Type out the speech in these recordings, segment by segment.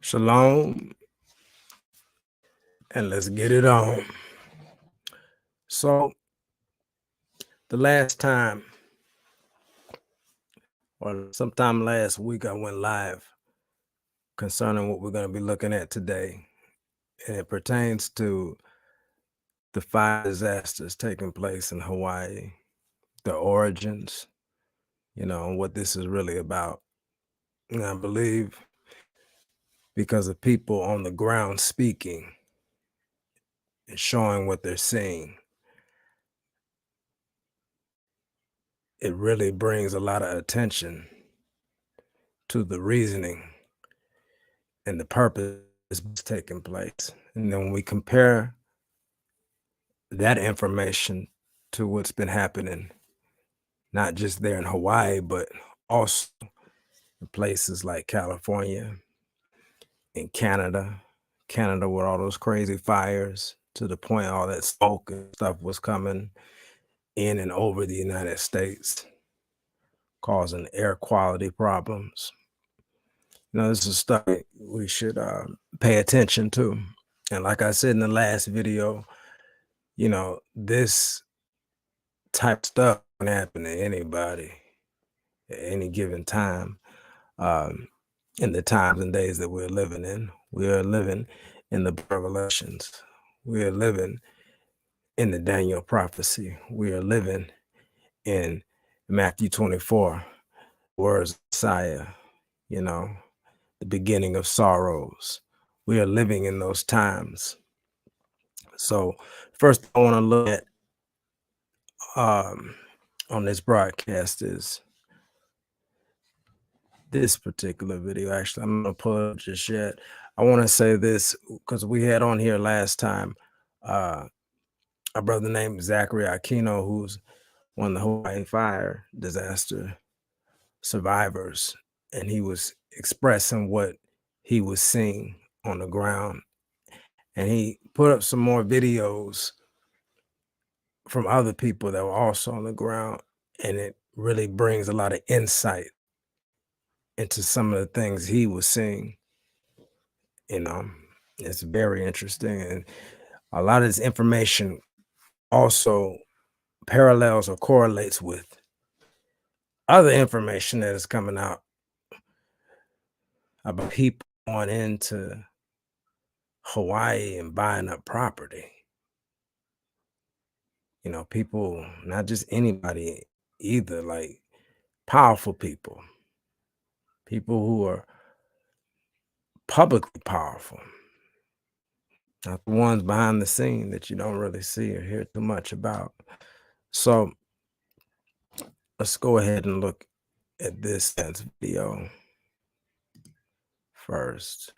Shalom, and let's get it on. So, the last time, or sometime last week, I went live concerning what we're going to be looking at today, and it pertains to the 5 disasters taking place in Hawaii, the origins, and what this is really about. And I believe because of people on the ground speaking and showing what they're seeing, it really brings a lot of attention to the reasoning and the purpose is taking place. And then when we compare that information to what's been happening, not just there in Hawaii, but also in places like California and Canada with all those crazy fires to the point all that smoke and stuff was coming in and over the United States, causing air quality problems. This is stuff we should pay attention to. And like I said in the last video, this type of stuff can happen to anybody at any given time. In the times and days that we're living in, we are living in the Revelations. We are living in the Daniel prophecy. We are living in Matthew 24, words of Messiah, the beginning of sorrows. We are living in those times. So first I want to look at on this broadcast is this particular video. Actually, I'm not gonna pull it up just yet. I want to say this because we had on here last time a brother named Zachary Aquino, who's one of the Hawaii fire disaster survivors, and he was expressing what he was seeing on the ground, and he put up some more videos from other people that were also on the ground, and it really brings a lot of insight into some of the things he was seeing. It's very interesting, and a lot of this information also parallels or correlates with other information that is coming out about people going into Hawaii and buying up property. People, not just anybody either, like powerful people who are publicly powerful, not the ones behind the scene that you don't really see or hear too much about. So let's go ahead and look at this video first.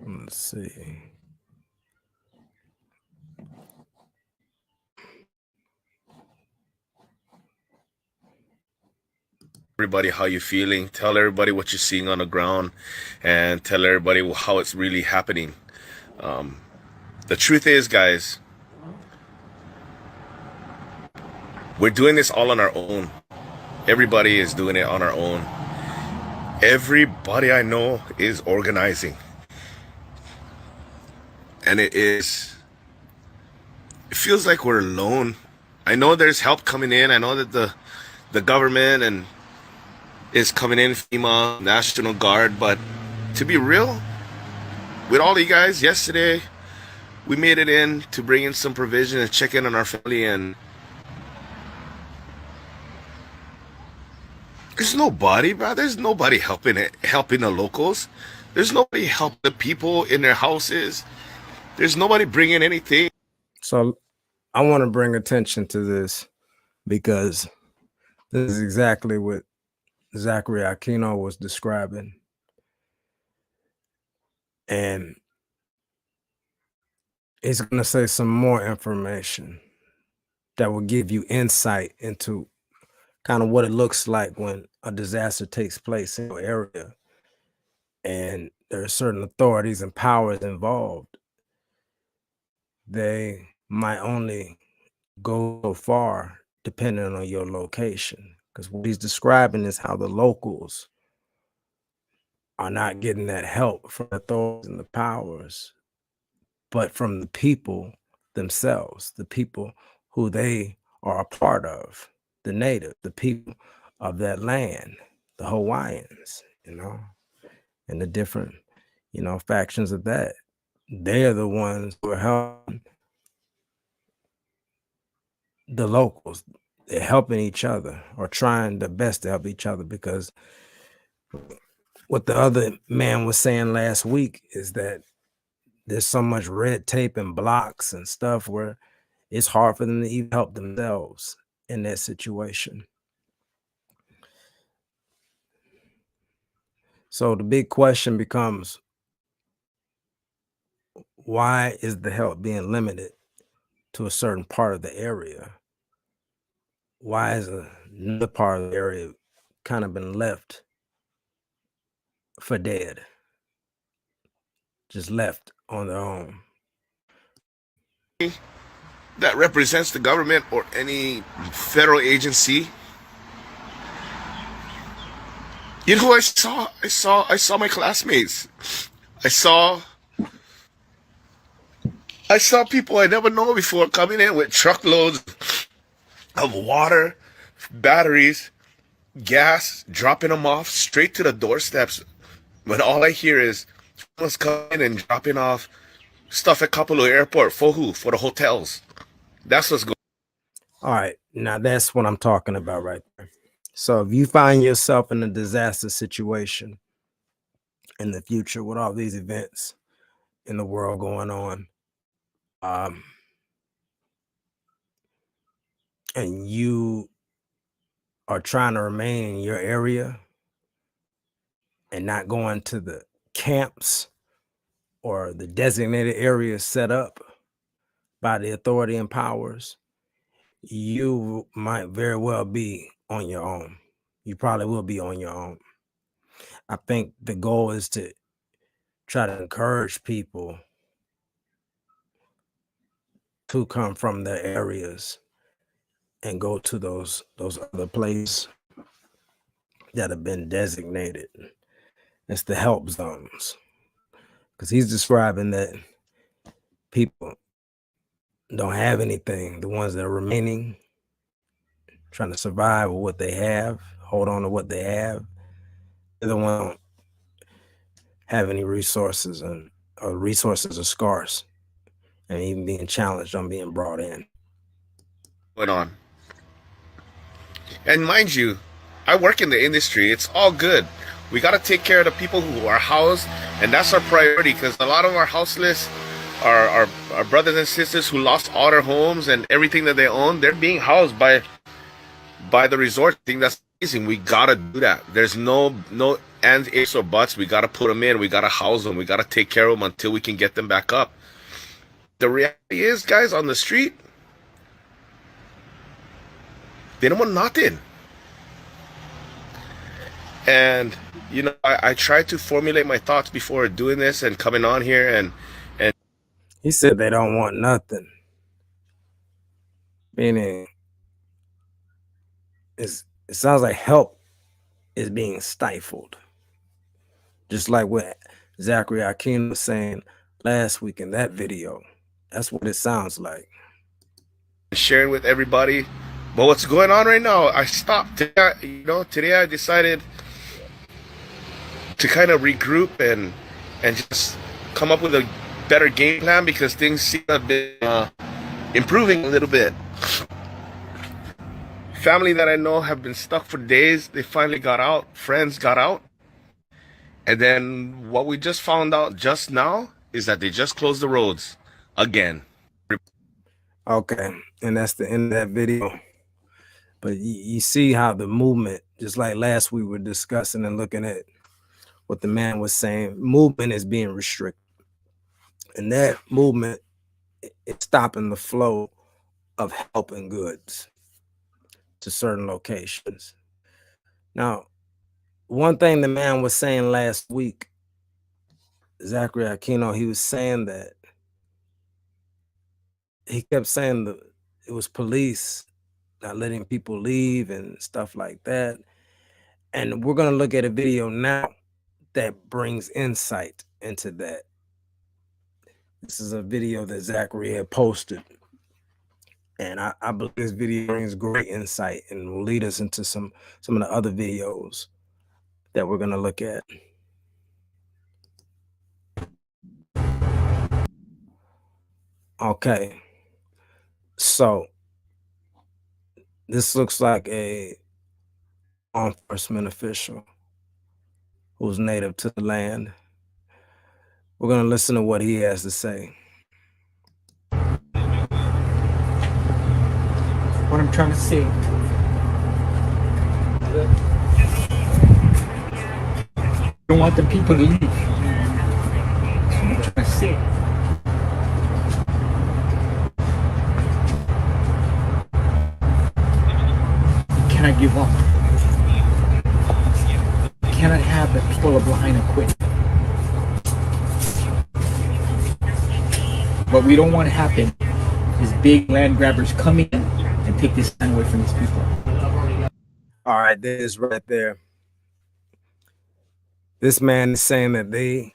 Let's see. Everybody how you're feeling, tell everybody what you're seeing on the ground, and tell everybody how it's really happening. The truth is, guys, we're doing this all on our own. Everybody is doing it on our own. Everybody I know is organizing, and it feels like we're alone. I know there's help coming in. I know that the government and is coming in, FEMA, National Guard, but to be real, with all you guys, yesterday we made it in to bring in some provision and check in on our family, and there's nobody, bro. There's nobody helping the locals. There's nobody helping the people in their houses. There's nobody bringing anything. So I want to bring attention to this because this is exactly what Zachary Aquino was describing. And he's going to say some more information that will give you insight into kind of what it looks like when a disaster takes place in your area. And there are certain authorities and powers involved. They might only go so far depending on your location. Because what he's describing is how the locals are not getting that help from the authorities and the powers, but from the people themselves, the people who they are a part of, the native, the people of that land, the Hawaiians, and the different, factions of that. They're the ones who are helping the locals. They're helping each other or trying their best to help each other, because what the other man was saying last week is that there's so much red tape and blocks and stuff where it's hard for them to even help themselves in that situation. So the big question becomes, why is the help being limited to a certain part of the area? Why is another part of the area kind of been left for dead, just left on their own? That represents the government or any federal agency. You know who I saw my classmates. I saw people I never known before coming in with truckloads of water, batteries, gas, dropping them off straight to the doorsteps. When all I hear is someone's coming and dropping off stuff at Kapolua Airport, Fohu, for the hotels. That's what's going on. All right, now that's what I'm talking about right there. So if you find yourself in a disaster situation in the future with all these events in the world going on, and you are trying to remain in your area and not going to the camps or the designated areas set up by the authority and powers, you might very well be on your own. You probably will be on your own. I think the goal is to try to encourage people to come from their areas and go to those other places that have been designated. It's the help zones, because he's describing that people don't have anything. The ones that are remaining, trying to survive with what they have, hold on to what they have, they're the ones who don't have any resources, and resources are scarce, and even being challenged on being brought in. Going on. And mind you, I work in the industry. It's all good. We got to take care of the people who are housed, and that's our priority, because a lot of our houseless, our brothers and sisters who lost all their homes and everything that they own, they're being housed by the resort. I think that's amazing. We got to do that. There's no ands, ifs, or buts. We got to put them in. We got to house them. We got to take care of them until we can get them back up. The reality is, guys, on the street, they don't want nothing. And I tried to formulate my thoughts before doing this and coming on here, and he said they don't want nothing, meaning it sounds like help is being stifled, just like what Zachary Aquino was saying last week in that video. That's what it sounds like. Sharing with everybody. But what's going on right now, I stopped. Today I decided to kind of regroup and just come up with a better game plan, because things seem to have been improving a little bit. Family that I know have been stuck for days. They finally got out. Friends got out. And then what we just found out just now is that they just closed the roads again. Okay, and that's the end of that video. But you see how the movement, just like last we were discussing and looking at what the man was saying, movement is being restricted. And that movement is stopping the flow of help and goods to certain locations. Now, one thing the man was saying last week, Zachary Aquino, he was saying that he kept saying it was police not letting people leave and stuff like that. And we're going to look at a video now that brings insight into that. This is a video that Zachary had posted. And I believe this video brings great insight and will lead us into some of the other videos that we're going to look at. Okay. So this looks like a law enforcement official who's native to the land. We're going to listen to what he has to say. What I'm trying to say. I don't want the people to leave. That's what I'm trying to say. Cannot give up. Cannot have the people of Lahaina quit. What we don't want to happen is big land grabbers come in and take this land away from these people. All right, this right there. This man is saying that they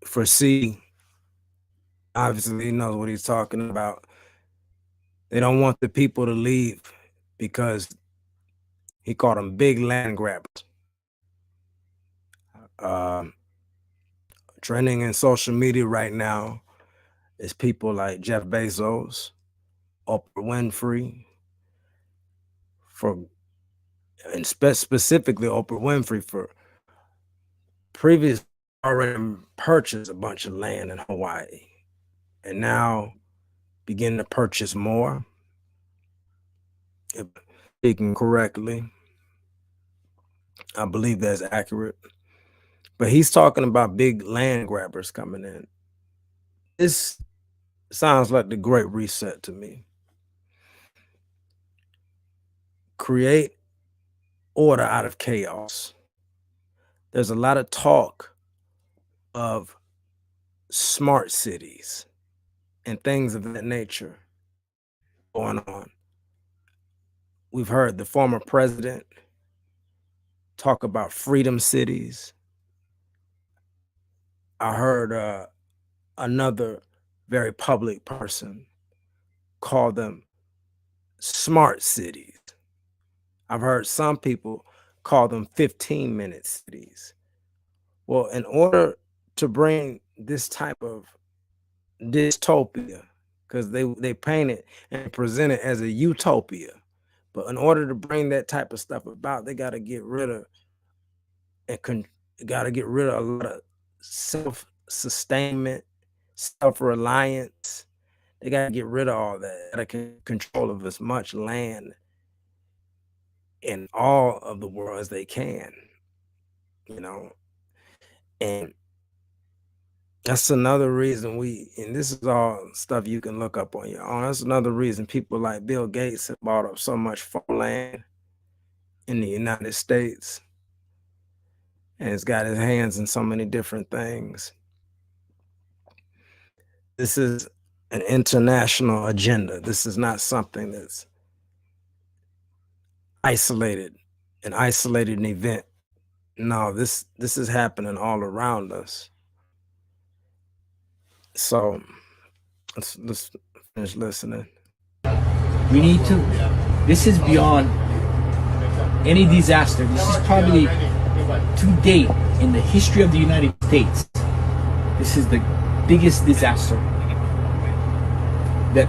foresee, obviously he knows what he's talking about. They don't want the people to leave because he called them big land grabbers. Trending in social media right now is people like Jeff Bezos, Oprah Winfrey, and specifically Oprah Winfrey for previous already purchased a bunch of land in Hawaii and now begin to purchase more, if speaking correctly. I believe that's accurate. But he's talking about big land grabbers coming in. This sounds like the Great Reset to me. Create order out of chaos. There's a lot of talk of smart cities and things of that nature going on. We've heard the former president talk about freedom cities. I heard another very public person call them smart cities. I've heard some people call them 15-minute cities. Well, in order to bring this type of dystopia, because they paint it and present it as a utopia, but in order to bring that type of stuff about, they got to get rid of a lot of self-sustainment, self-reliance. They got to get rid of all that. Got to control of as much land in all of the world as they can, and that's another reason and this is all stuff you can look up on your own. That's another reason people like Bill Gates have bought up so much farmland in the United States and has got his hands in so many different things. This is an international agenda. This is not something that's an isolated event. No, this is happening all around us. So let's finish listening. We need to, this is beyond any disaster. This is probably to date in the history of the United States. This is the biggest disaster that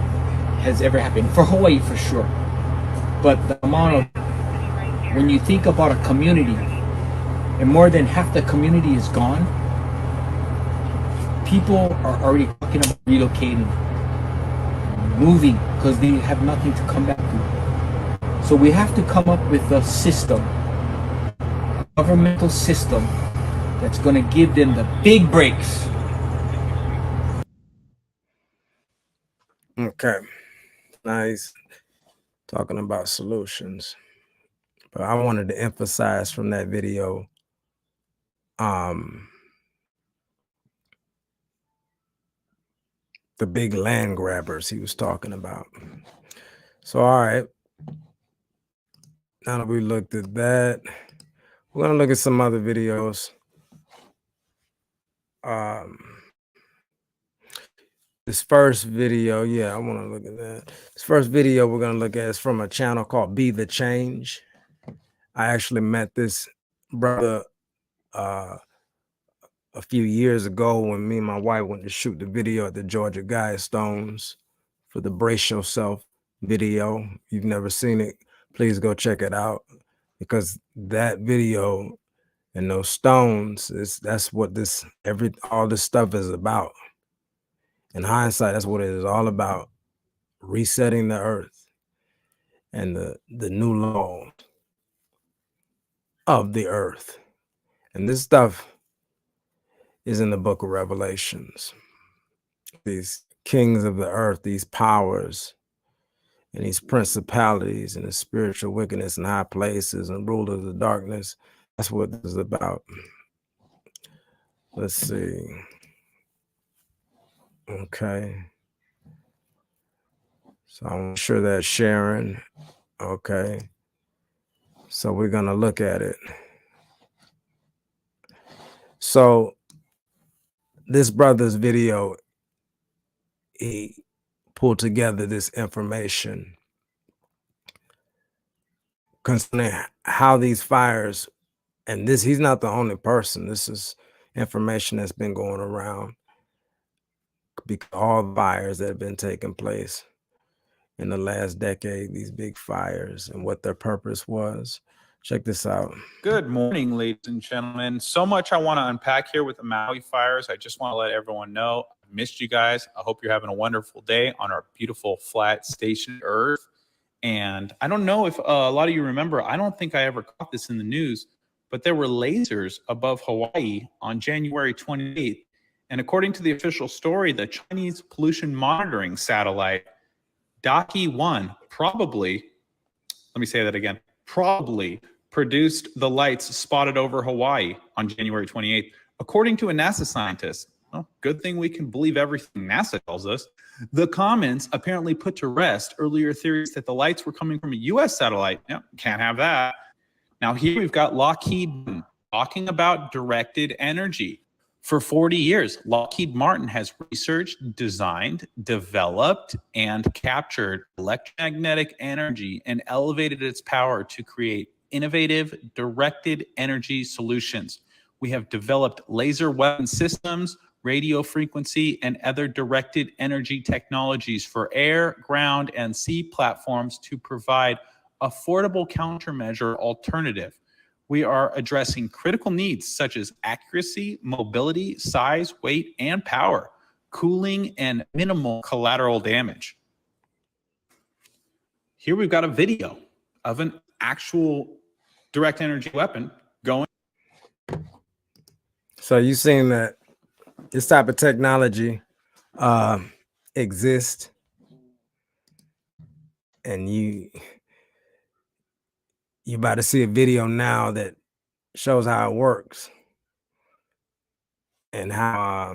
has ever happened for Hawaii for sure. But the amount of, when you think about a community and more than half the community is gone, people are already talking about relocating, moving, because they have nothing to come back to. So we have to come up with a system, a governmental system that's going to give them the big breaks. Okay. Nice. Talking about solutions. But I wanted to emphasize from that video, the big land grabbers he was talking about. So, all right. Now that we looked at that, we're going to look at some other videos. This first video, yeah, I want to look at that. This first video we're going to look at is from a channel called Be the Change. I actually met this brother a few years ago when me and my wife went to shoot the video at the Georgia Guidestones for the Brace Yourself video. If you've never seen it, please go check it out, because that video and those stones that's what all this stuff is about. In hindsight, that's what it is all about: resetting the earth and the new law of the earth. And this stuff is in the book of Revelations. These kings of the earth, these powers and these principalities and the spiritual wickedness in high places and rulers of darkness, that's what this is about. Let's see. Okay. So I'm sure that's sharing. Okay. So we're going to look at it. So this brother's video, he pulled together this information concerning how these fires, and he's not the only person. This is information that's been going around, because all the fires that have been taking place in the last decade, these big fires, and what their purpose was. Check this out. Good morning, ladies and gentlemen. So much I want to unpack here with the Maui fires. I just want to let everyone know I missed you guys. I hope you're having a wonderful day on our beautiful flat station Earth. And I don't know if a lot of you remember, I don't think I ever caught this in the news, but there were lasers above Hawaii on January 28th. And according to the official story, the Chinese pollution monitoring satellite Daki-1 probably produced the lights spotted over Hawaii on January 28th. According to a NASA scientist, well, good thing we can believe everything NASA tells us. The comments apparently put to rest earlier theories that the lights were coming from a U.S. satellite. Yep, can't have that. Now here we've got Lockheed Martin talking about directed energy. For 40 years, Lockheed Martin has researched, designed, developed, and captured electromagnetic energy and elevated its power to create innovative directed energy solutions. We have developed laser weapon systems, radio frequency, and other directed energy technologies for air, ground, and sea platforms to provide affordable countermeasure alternative. We are addressing critical needs such as accuracy, mobility, size, weight, and power, cooling, and minimal collateral damage. Here we've got a video of an actual direct energy weapon going. So you've seen that this type of technology exists, and you about to see a video now that shows how it works and how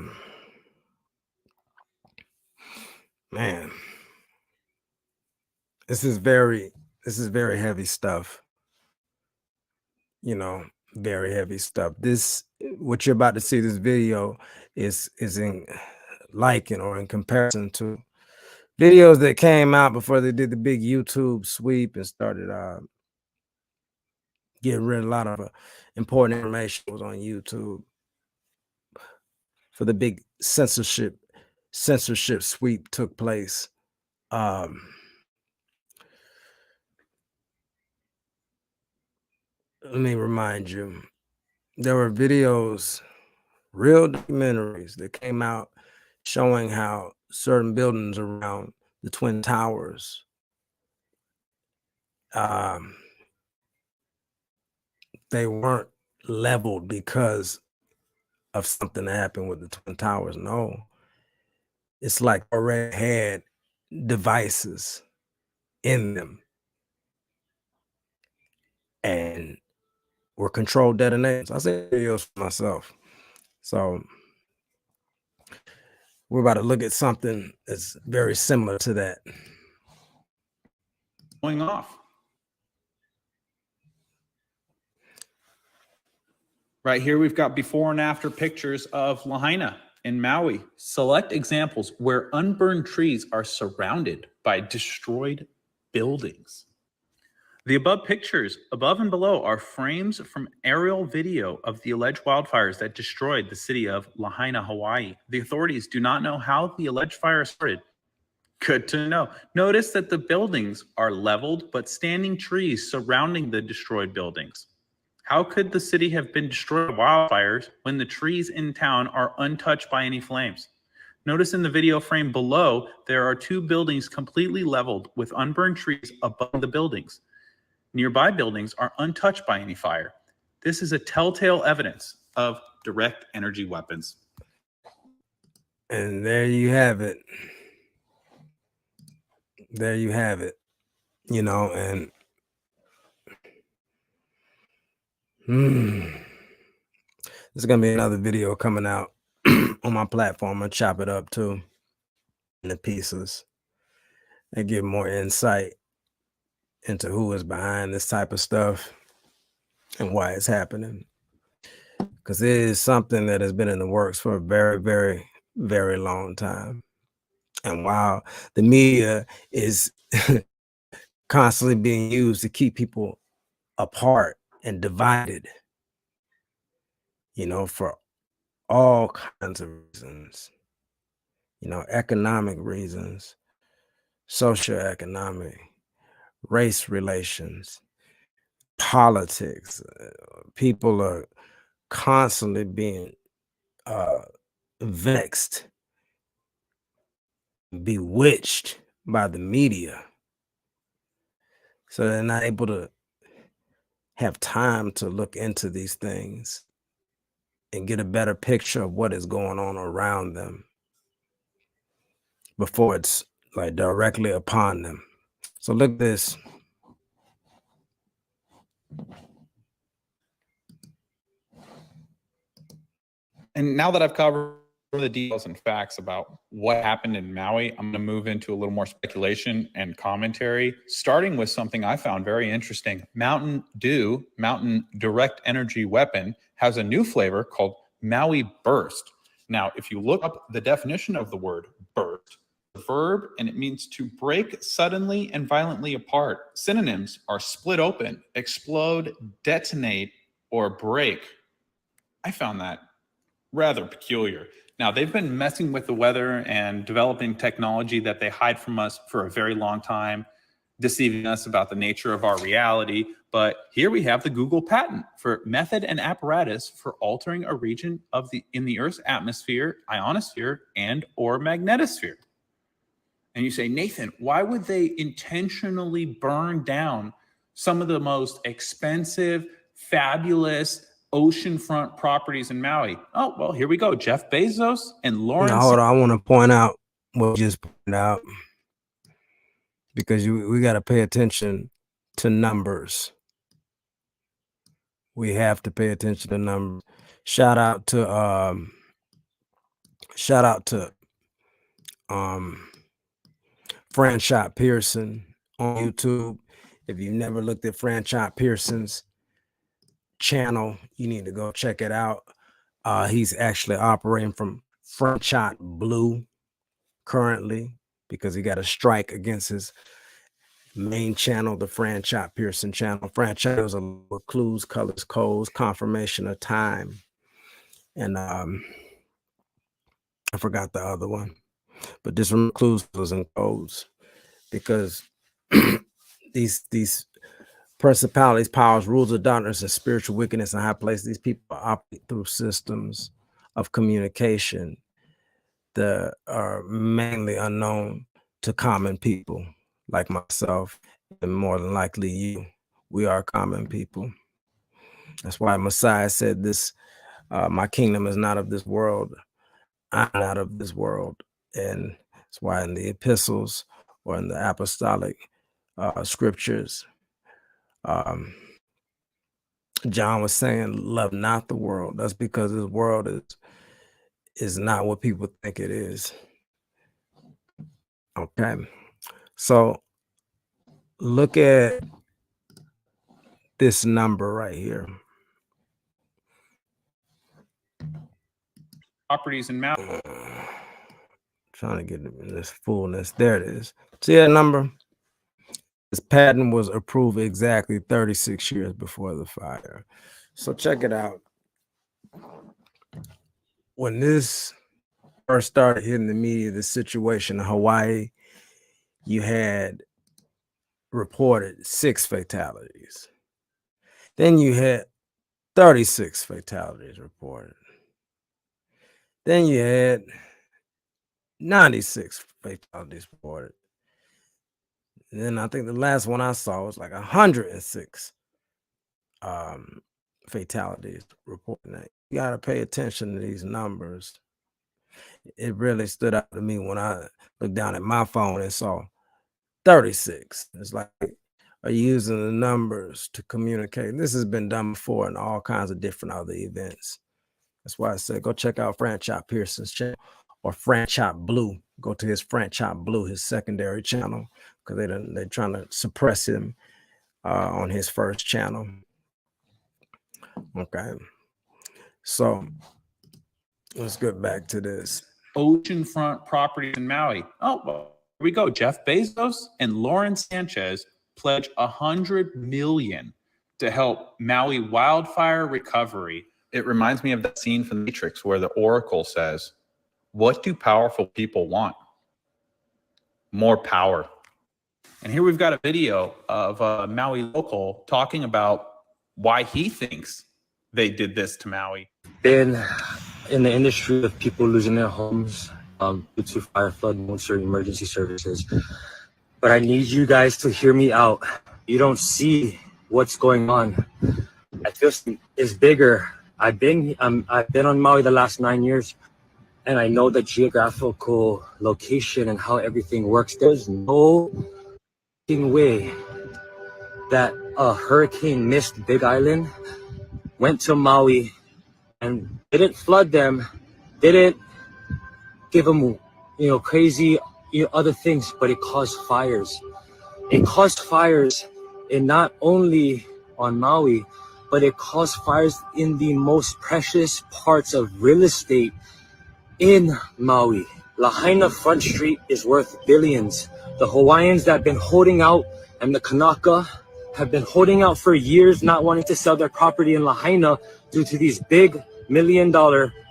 man, this is very heavy stuff. You know, very heavy stuff. This, what you're about to see, this video is in in comparison to videos that came out before they did the big YouTube sweep and started getting rid of a lot of important information was on YouTube for the big censorship sweep took place. Let me remind you, there were videos, real documentaries that came out showing how certain buildings around the Twin Towers they weren't leveled because of something that happened with the Twin Towers. No, it's like already had devices in them and were controlled detonators. I say videos for myself. So we're about to look at something that's very similar to that. Going off. Right here, we've got before and after pictures of Lahaina in Maui. Select examples where unburned trees are surrounded by destroyed buildings. The above pictures, above and below, are frames from aerial video of the alleged wildfires that destroyed the city of Lahaina, Hawaii. The authorities do not know how the alleged fire started. Good to know. Notice that the buildings are leveled, but standing trees surrounding the destroyed buildings. How could the city have been destroyed by wildfires when the trees in town are untouched by any flames? Notice in the video frame below, there are two buildings completely leveled with unburned trees above the buildings. Nearby buildings are untouched by any fire. This is a telltale evidence of direct energy weapons. And there you have it. There you have it. You know, and there's gonna be another video coming out on my platform. I'm gonna chop it up too into pieces and give more insight into who is behind this type of stuff and why it's happening. Because it is something that has been in the works for a very, very, very long time. And while the media is constantly being used to keep people apart and divided, you know, for all kinds of reasons, you know, economic reasons, socioeconomic, race relations, politics. People are constantly being vexed, bewitched by the media. So they're not able to have time to look into these things and get a better picture of what is going on around them before it's like directly upon them. So look at this. And now that I've covered the details and facts about what happened in Maui, I'm going to move into a little more speculation and commentary, starting with something I found very interesting. Mountain Dew, Mountain Direct Energy Weapon, has a new flavor called Maui Burst. Now, if you look up the definition of the word burst, the verb, and it means to break suddenly and violently apart. Synonyms are split open, explode, detonate, or break. I found that rather peculiar. Now, they've been messing with the weather and developing technology that they hide from us for a very long time, deceiving us about the nature of our reality. But here we have the Google patent for method and apparatus for altering a region in the Earth's atmosphere, ionosphere, and or magnetosphere. And you say, Nathan, why would they intentionally burn down some of the most expensive, fabulous oceanfront properties in Maui? Oh, well, here we go. Jeff Bezos and Lawrence. Now, hold on. I want to point out what you just pointed out, because we got to pay attention to numbers. We have to pay attention to numbers. Shout out to Franchot Pearson on YouTube. If you've never looked at Franchot Pearson's channel, you need to go check it out. He's actually operating from Franchot Blue currently because he got a strike against his main channel, the Franchot Pearson channel. Franchot was a clues, colors, codes, confirmation of time, and I forgot the other one, but this one, clues and codes, because these principalities, powers, rules of darkness, and spiritual wickedness in high places, these people operate through systems of communication that are mainly unknown to common people like myself, and more than likely you. We are common people. That's why Messiah said this, my kingdom is not of this world. I'm not of this world. And that's why in the epistles or in the apostolic scriptures, John was saying, love not the world. That's because this world is not what people think it is. Okay. So look at this number right here. Properties in Maui. Trying to get this fullness. There it is. See that number? This patent was approved exactly 36 years before the fire. So check it out. When this first started hitting the media, the situation in Hawaii, you had reported 6 fatalities. Then you had 36 fatalities reported. Then you had 96 fatalities reported. And then I think the last one I saw was like 106 fatalities reported. Now, you got to pay attention to these numbers. It really stood out to me when I looked down at my phone and saw 36. It's like, are you using the numbers to communicate? This has been done before in all kinds of different other events. That's why I said go check out Franchot Pearson's channel or Franchot Blue. Go to his Franchot Blue, his secondary channel, because they're trying to suppress him on his first channel. Okay. So let's get back to this. Oceanfront properties in Maui. Oh, well, here we go. Jeff Bezos and Lauren Sanchez pledge $100 million to help Maui wildfire recovery. It reminds me of that scene from The Matrix where the Oracle says, "What do powerful people want? More power." And here we've got a video of a Maui local talking about why he thinks they did this to Maui. Been in the industry of people losing their homes due to fire, flood, monster emergency services. But I need you guys to hear me out. You don't see what's going on. I feel it's bigger. I've been on Maui the last 9 years, and I know the geographical location and how everything works. There's no way that a hurricane missed Big Island, went to Maui, and didn't flood them, didn't give them, crazy, other things, but it caused fires. It caused fires, and not only on Maui, but it caused fires in the most precious parts of real estate in Maui. Lahaina Front Street is worth billions. The Hawaiians that have been holding out and the Kanaka have been holding out for years, not wanting to sell their property in Lahaina due to these big $1 million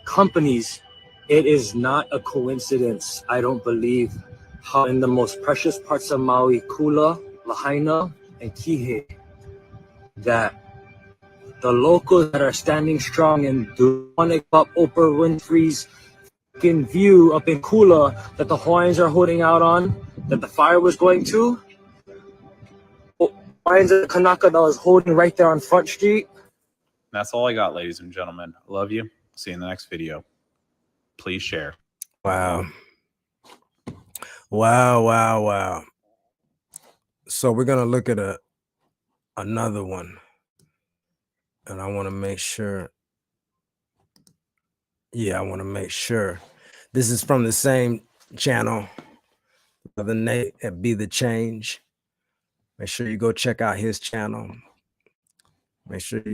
companies. It is not a coincidence, I don't believe, how in the most precious parts of Maui, Kula, Lahaina, and Kihei, that the locals that are standing strong and do want to give up Oprah Winfrey's view up in Kula that the Hawaiians are holding out on, that the fire was going to. Hawaiians and the Kanaka that was holding right there on Front Street. That's all I got, ladies and gentlemen. I love you. See you in the next video. Please share. Wow. Wow, wow, wow. So we're going to look at another one. And I want to make sure. Yeah, I want to make sure. This is from the same channel, Brother Nate at Be The Change. Make sure you go check out his channel. Make sure if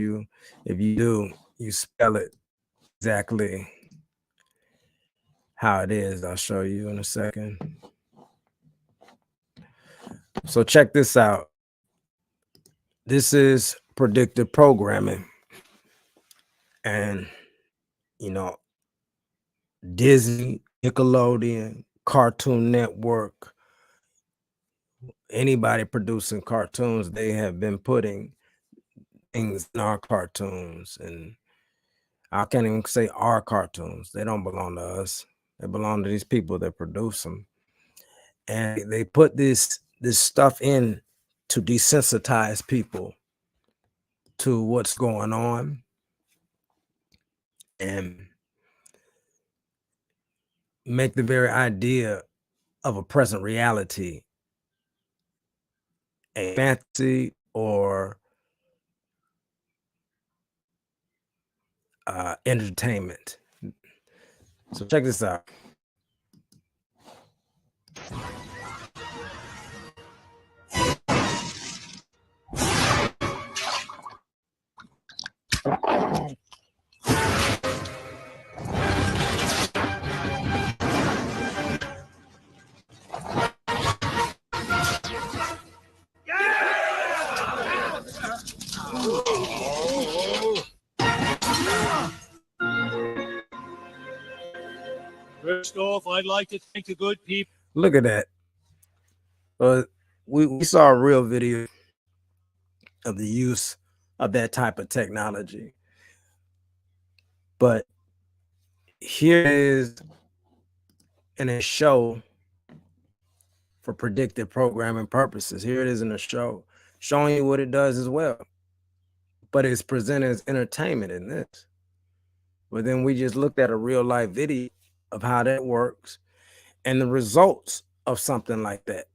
you do, you spell it exactly how it is. I'll show you in a second. So check this out. This is predictive programming. And, Disney, Nickelodeon, Cartoon Network, anybody producing cartoons, they have been putting things in our cartoons. And I can't even say our cartoons. They don't belong to us. They belong to these people that produce them. And they put this stuff in to desensitize people to what's going on and make the very idea of a present reality a fantasy or entertainment. So check this out. First off, I'd like to thank the good people. Look at that. We saw a real video of the use of that type of technology. But here is in a show for predictive programming purposes. Here it is in a show showing you what it does as well. But it's presented as entertainment in this. But then we just looked at a real life video of how that works and the results of something like that.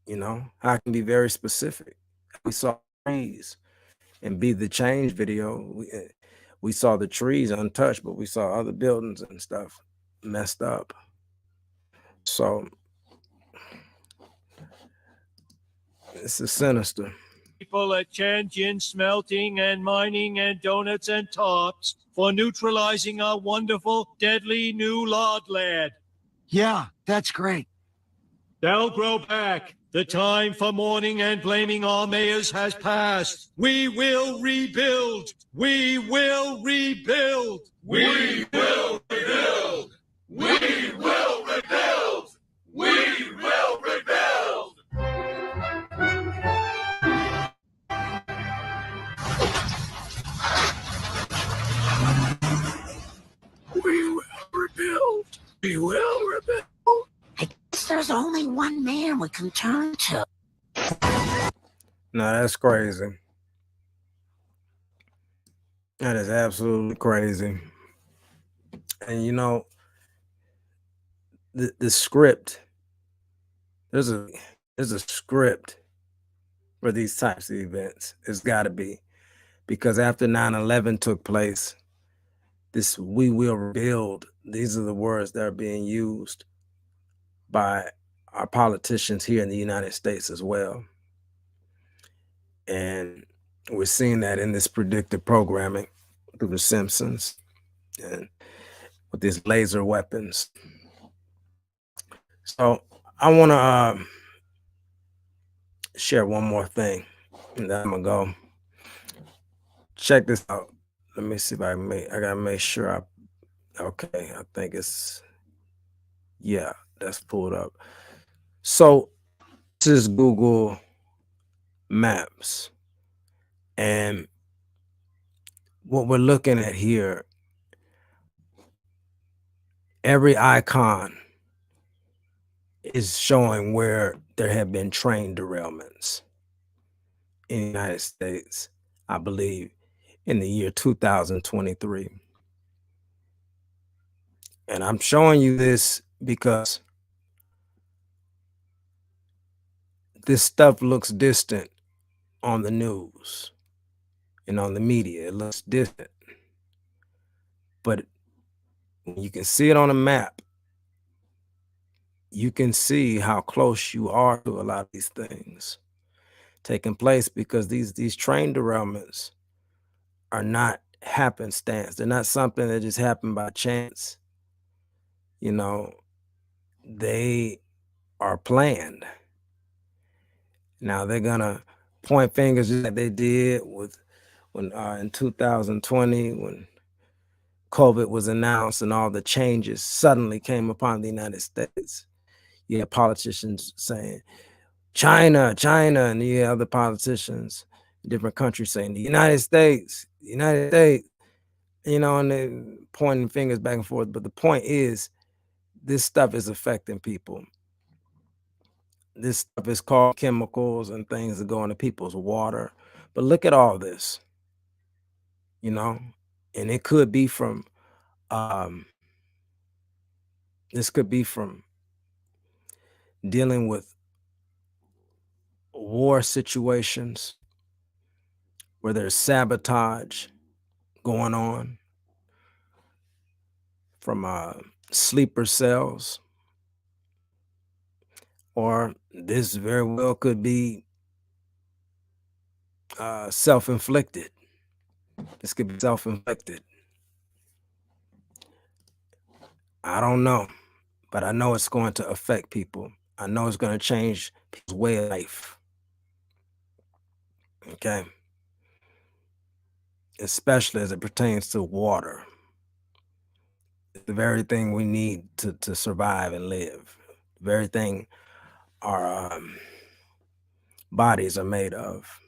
You know, I can be very specific. We saw trees and Be the Change video. We saw the trees untouched, but we saw other buildings and stuff messed up. So this is sinister. People at Tianjin Smelting and Mining and Donuts and Tops for neutralizing our wonderful, deadly new Lord Lad. Yeah, that's great. They'll grow back. The time for mourning and blaming our mayors has passed. We will rebuild. We will rebuild. We will rebuild. We will rebuild. We will rebuild. We will rebuild. We will rebuild. I guess there's only one man we can turn to. No, that's crazy. That is absolutely crazy. And you know, the script, there's a script for these types of events. It's got to be, because after 9/11 took place, this "we will rebuild," these are the words that are being used by our politicians here in the United States as well. And we're seeing that in this predictive programming through The Simpsons and with these laser weapons. So I want to share one more thing, and then I'm gonna go. Check this out. Let me see if I gotta make sure okay, I think yeah, that's pulled up. So this is Google Maps, and what we're looking at here, every icon is showing where there have been train derailments in the United States, I believe, in the year 2023. And I'm showing you this because this stuff looks distant on the news and on the media. It looks distant. But you can see it on a map. You can see how close you are to a lot of these things taking place, because these train derailments are not happenstance. They're not something that just happened by chance. You know, they are planned. Now they're gonna point fingers just like they did when in 2020, when COVID was announced and all the changes suddenly came upon the United States. You had politicians saying China, China, and you had other politicians in different countries saying the United States, you know, and they pointing fingers back and forth. But the point is, this stuff is affecting people. This stuff is called chemicals and things that go into people's water. But look at all this, you know, and it could be from, this could be from dealing with war situations where there's sabotage going on. sleeper cells, or this very well could be self-inflicted. This could be self-inflicted. I don't know, but I know it's going to affect people. I know it's going to change people's way of life. Okay. Especially as it pertains to water. It's the very thing we need to survive and live. The very thing our bodies are made of.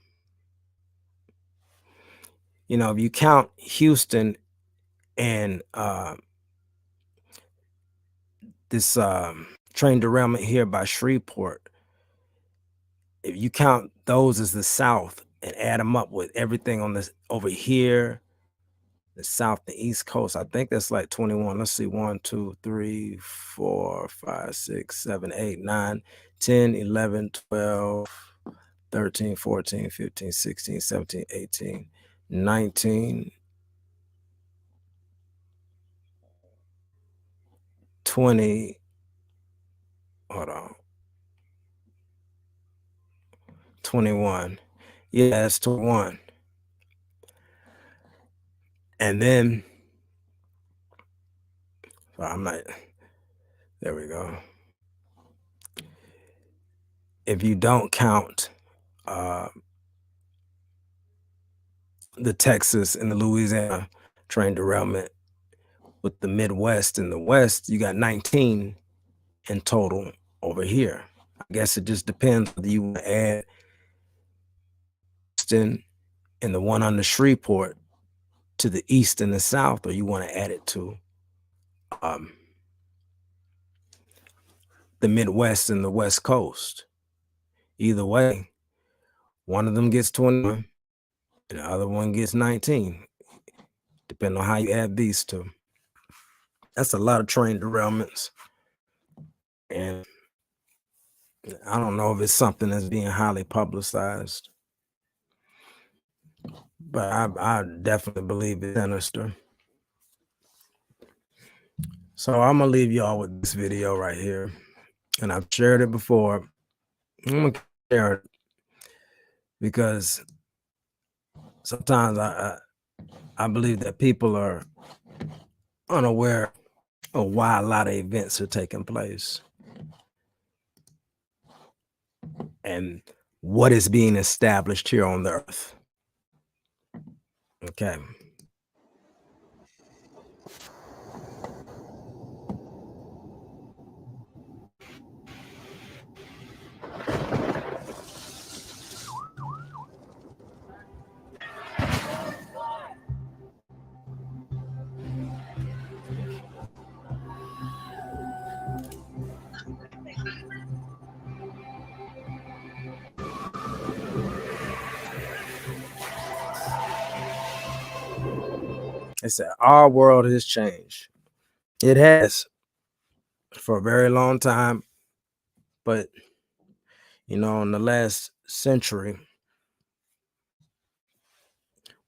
You know, if you count Houston and this train derailment here by Shreveport, if you count those as the South and add them up with everything on this over here, the South, the East Coast, I think that's like 21. Let's see, 1, 2, 3, 4, 5, 6, 7, 8, 9, 10, 11, 12, 13, 14, 15, 16, 17, 18, 19, 20, hold on, 21. Yeah, it's 21. And then, so I'm not, there we go. If you don't count the Texas and the Louisiana train derailment with the Midwest and the West, you got 19 in total over here. I guess it just depends whether you want to add Houston and the one under Shreveport to the east and the south, or you want to add it to the Midwest and the West Coast. Either way, one of them gets 21 and the other one gets 19, depending on how you add these two. That's a lot of train derailments. And I don't know if it's something that's being highly publicized, but I definitely believe it's sinister. So I'm gonna leave y'all with this video right here. And I've shared it before. I'm gonna share it because sometimes I believe that people are unaware of why a lot of events are taking place and what is being established here on the earth. Okay. It said our world has changed. It has for a very long time, but you know, in the last century,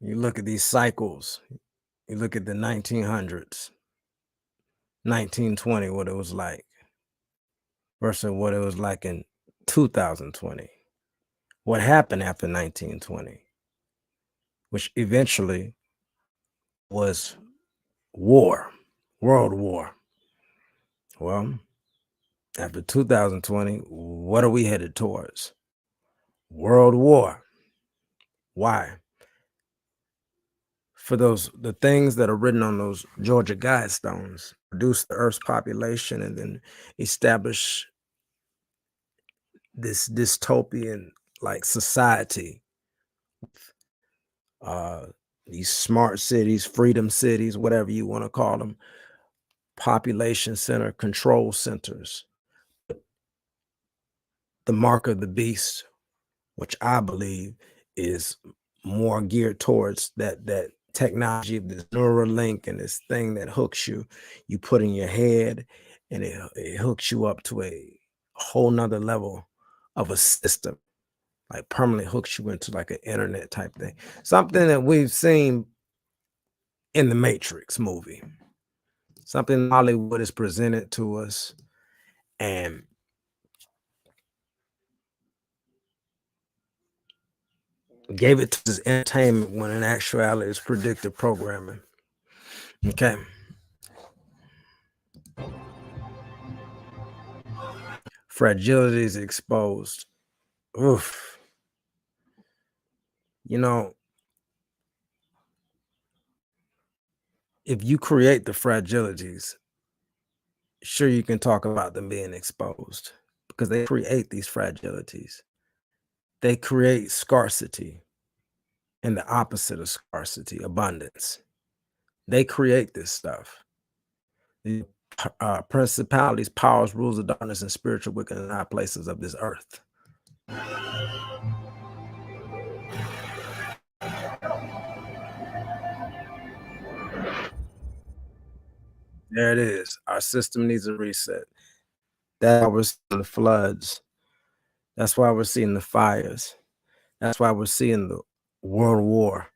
you look at these cycles, you look at the 1900s, 1920, what it was like versus what it was like in 2020. What happened after 1920, which eventually was war, world war. Well, after 2020, what are we headed towards? World war. Why? For the things that are written on those Georgia Guidestones, reduce the Earth's population and then establish this dystopian like society, these smart cities, freedom cities, whatever you want to call them, population center, control centers. The mark of the beast, which I believe is more geared towards that technology, this Neuralink and this thing that hooks you put in your head, and it hooks you up to a whole nother level of a system, like permanently hooks you into like an internet type thing. Something that we've seen in the Matrix movie. Something Hollywood is presented to us, and gave it to us as entertainment when in actuality it's predictive programming. Okay. Fragility is exposed. Oof. You know, if you create the fragilities, sure, you can talk about them being exposed because they create these fragilities. They create scarcity and the opposite of scarcity, abundance. They create this stuff. The principalities, powers, rules of darkness, and spiritual wickedness in high places of this earth. There it is. Our system needs a reset. That's why we're seeing the floods. That's why we're seeing the fires. That's why we're seeing the world war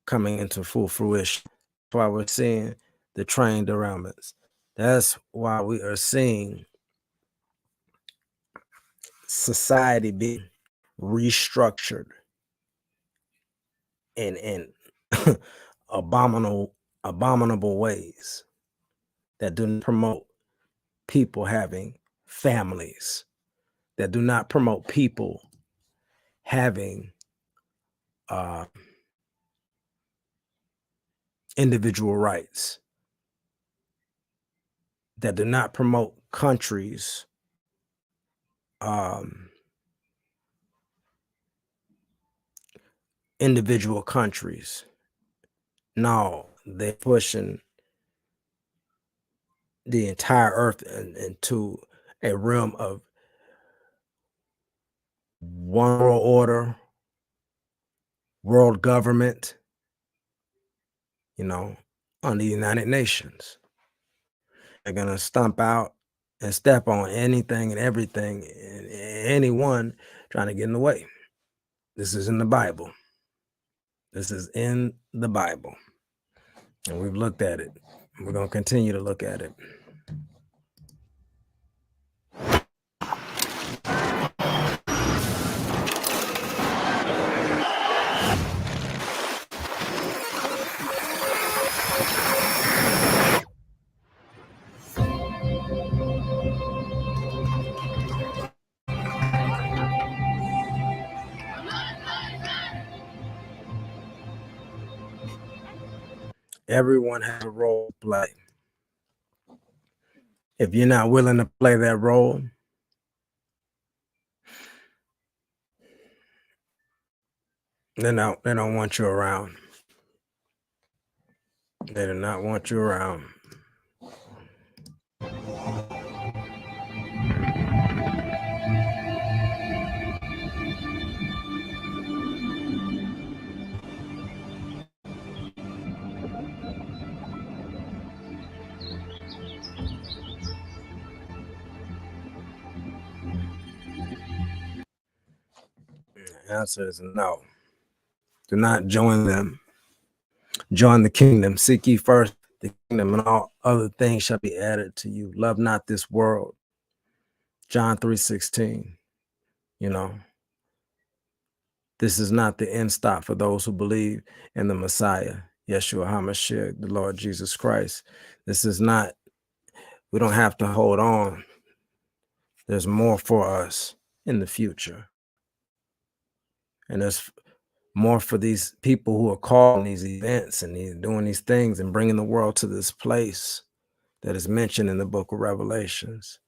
coming into full fruition. That's why we're seeing the train derailments. That's why we are seeing society being restructured in abominable ways that do not promote people having families, that do not promote people having individual rights, that do not promote countries individual countries. No, they're pushing the entire earth into a realm of one world order, world government, on the United Nations. They're going to stomp out and step on anything and everything and anyone trying to get in the way. This is in the Bible. This is in the Bible. And we've looked at it. We're going to continue to look at it. Everyone has a role to play. If you're not willing to play that role, they don't want you around. They do not want you around. The answer is no. Do not join them. Join the kingdom. Seek ye first the kingdom, and all other things shall be added to you. Love not this world. John 3:16. This is not the end stop for those who believe in the Messiah, Yeshua HaMashiach, the Lord Jesus Christ. This is not, we don't have to hold on. There's more for us in the future. And there's more for these people who are calling these events and doing these things and bringing the world to this place that is mentioned in the book of Revelations.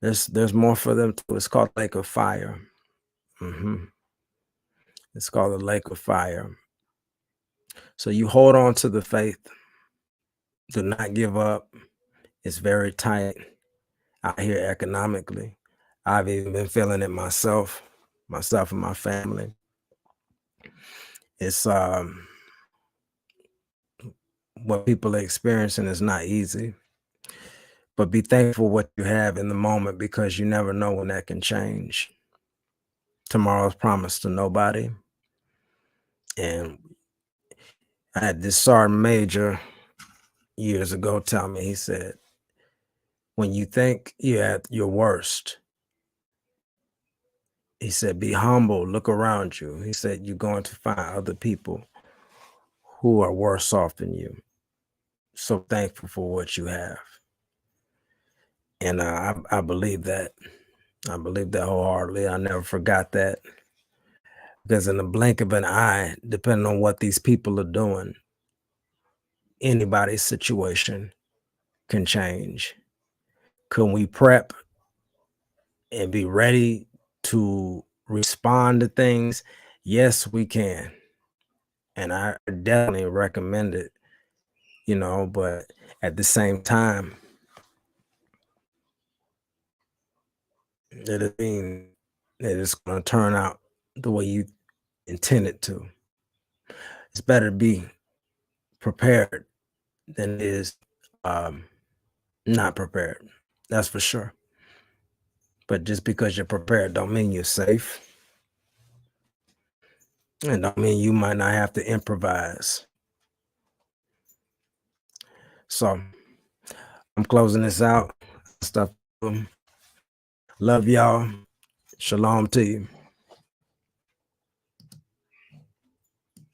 There's more for them too. It's called Lake of Fire. It's called the Lake of Fire. So you hold on to the faith. Do not give up. It's very tight out here economically. I've even been feeling it myself and my family. It's what people are experiencing is not easy. But be thankful what you have in the moment, because you never know when that can change. Tomorrow's promised to nobody. And I had this Sergeant Major years ago tell me, he said, when you think you're at your worst, he said, be humble, look around you. He said, you're going to find other people who are worse off than you. So thankful for what you have. And I believe that. I believe that wholeheartedly. I never forgot that. Because in the blink of an eye, depending on what these people are doing, anybody's situation can change. Can we prep and be ready to respond to things? Yes, we can. And I definitely recommend it, but at the same time, it doesn't mean that it's going to turn out the way you intend it to. It's better to be prepared than it is not prepared. That's for sure. But just because you're prepared don't mean you're safe. And don't mean you might not have to improvise. So I'm closing this out. Stuff. Love y'all. Shalom to you.